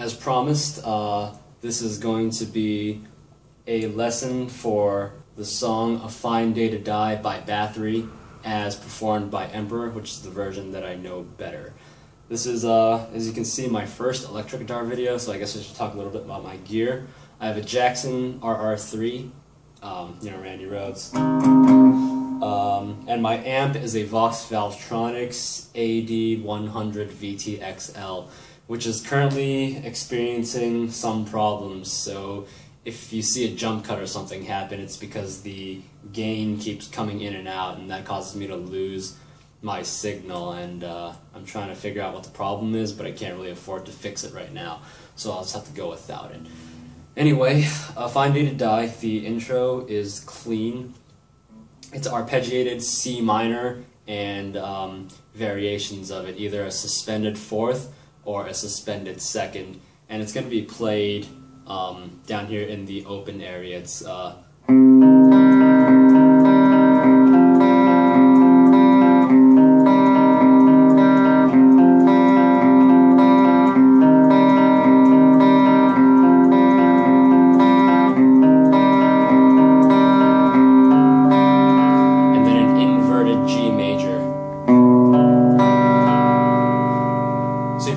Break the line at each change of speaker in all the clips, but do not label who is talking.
as promised, this is going to be a lesson for the song A Fine Day to Die by Bathory as performed by Emperor, which is the version that I know better. This is, as you can see, my first electric guitar video, so I guess I should talk a little bit about my gear. I have a Jackson RR3, Randy Rhoads. And my amp is a Vox Valvetronics AD100 VTXL, which is currently experiencing some problems. So if you see a jump cut or something happen, it's because the gain keeps coming in and out, and that causes me to lose my signal. And I'm trying to figure out what the problem is, but I can't really afford to fix it right now, so I'll just have to go without it. Anyway, A Fine Day to Die, the intro is clean. It's arpeggiated C minor and variations of it, either a suspended fourth or a suspended second, and it's going to be played down here in the open area. It's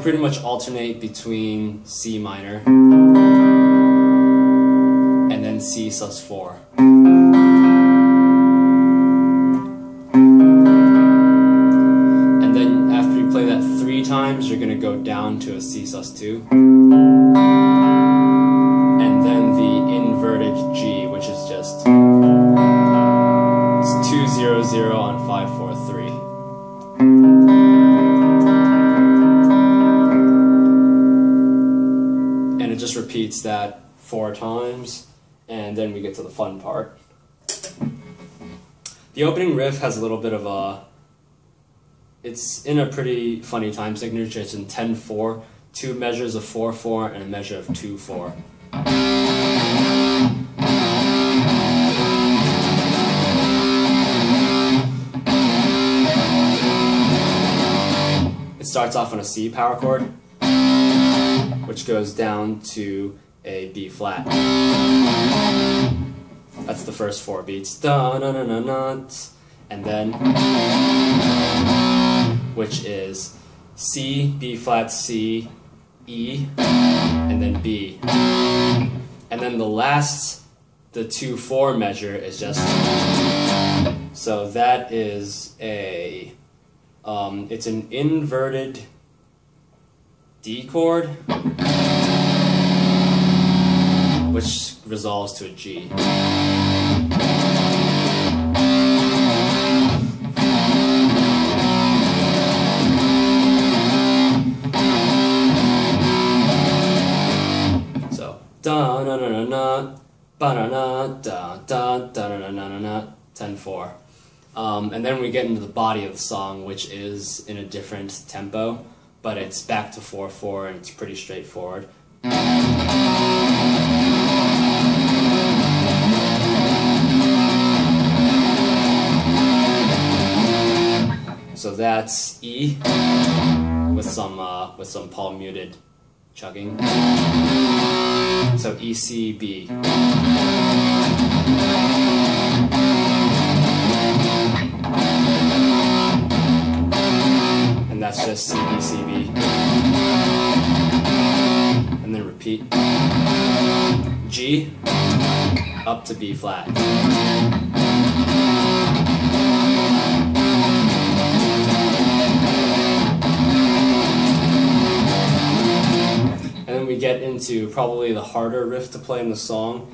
pretty much alternate between C minor and then C sus4. And then after you play that 3 times, you're going to go down to a C sus2. And then the inverted G, which is just it's 2-0-0 on 5-4-3. It just repeats that 4 times, and then we get to the fun part. The opening riff has a little bit of it's in a pretty funny time signature. It's in 10-4, 2 measures of 4-4, and a measure of 2-4. It starts off on a C power chord, which goes down to a B flat. That's the first 4 beats. Da na na na na, and then, which is C, B flat, C, E, and then B. And then the 2-4 measure is just, so that is a, it's an inverted D chord, which resolves to a G. So da na na na na, ba na na da da da na na na na, 10-4. And then we get into the body of the song, which is in a different tempo, but it's back to 4-4, and it's pretty straightforward. So that's E with some palm muted chugging. So E, C, B. And that's just C, B, C, B. And then repeat. G, up to B flat. And then we get into probably the harder riff to play in the song.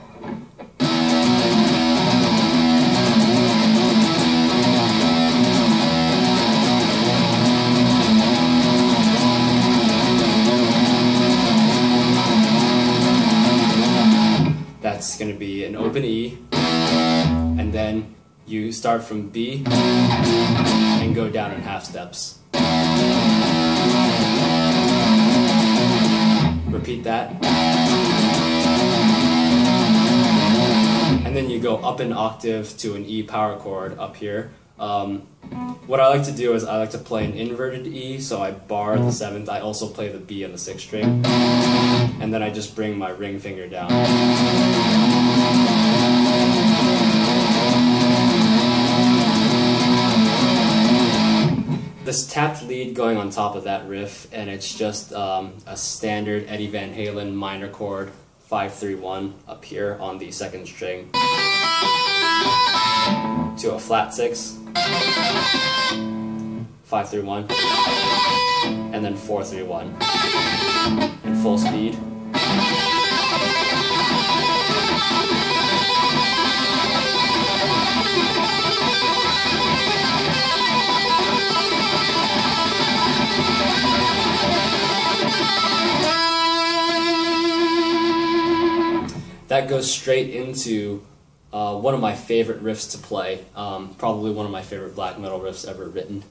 That's going to be an open E, and then you start from B and go down in half steps. Repeat that. And then you go up an octave to an E power chord up here. What I like to do is I like to play an inverted E, so I bar the 7th. I also play the B on the 6th string. and then I just bring my ring finger down. This tapped lead going on top of that riff, and it's just a standard Eddie Van Halen minor chord, 5-3-1 up here on the second string, to a flat 6, 5-3-1, and then 4-3-1 in full speed. That goes straight into one of my favorite riffs to play, probably one of my favorite black metal riffs ever written.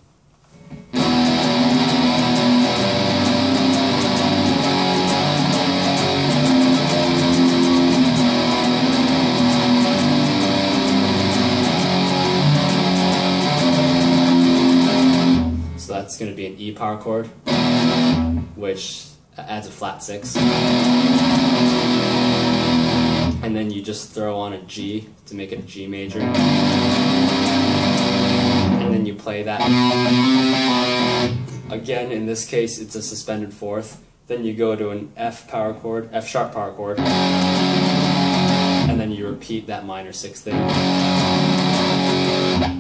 So that's going to be an E power chord, which adds a flat 6. And then you just throw on a G to make it a G major. And then you play that. Again, in this case, it's a suspended 4th. Then you go to an F power chord, F sharp power chord. And then you repeat that minor 6th thing.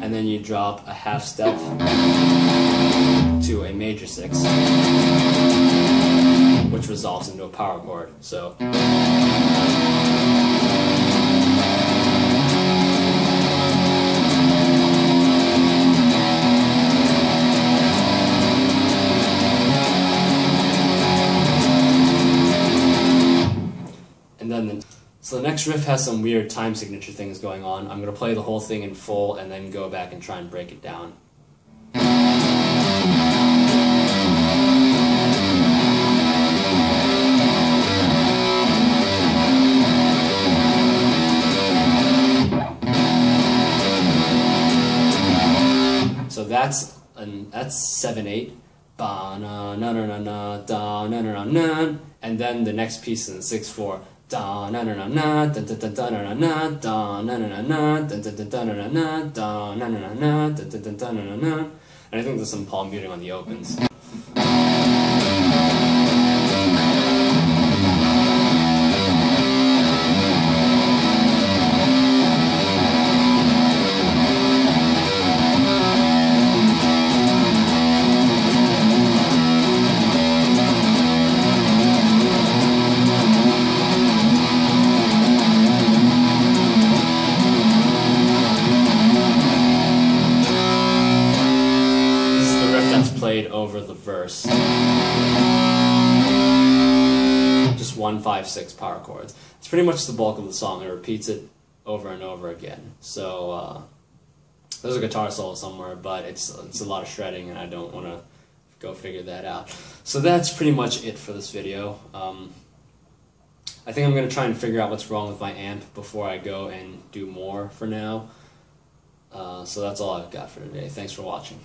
And then you drop a half step to a major 6, which resolves into a power chord. So. So the next riff has some weird time signature things going on. I'm going to play the whole thing in full and then go back and try and break it down. So that's 7/8. And then the next piece in 6/4. And I think there's some palm muting on the opens. Played over the verse. Just 1-5-6 power chords. It's pretty much the bulk of the song. It repeats it over and over again. So there's a guitar solo somewhere, but it's a lot of shredding, and I don't want to go figure that out. So that's pretty much it for this video. I think I'm going to try and figure out what's wrong with my amp before I go and do more for now. So that's all I've got for today. Thanks for watching.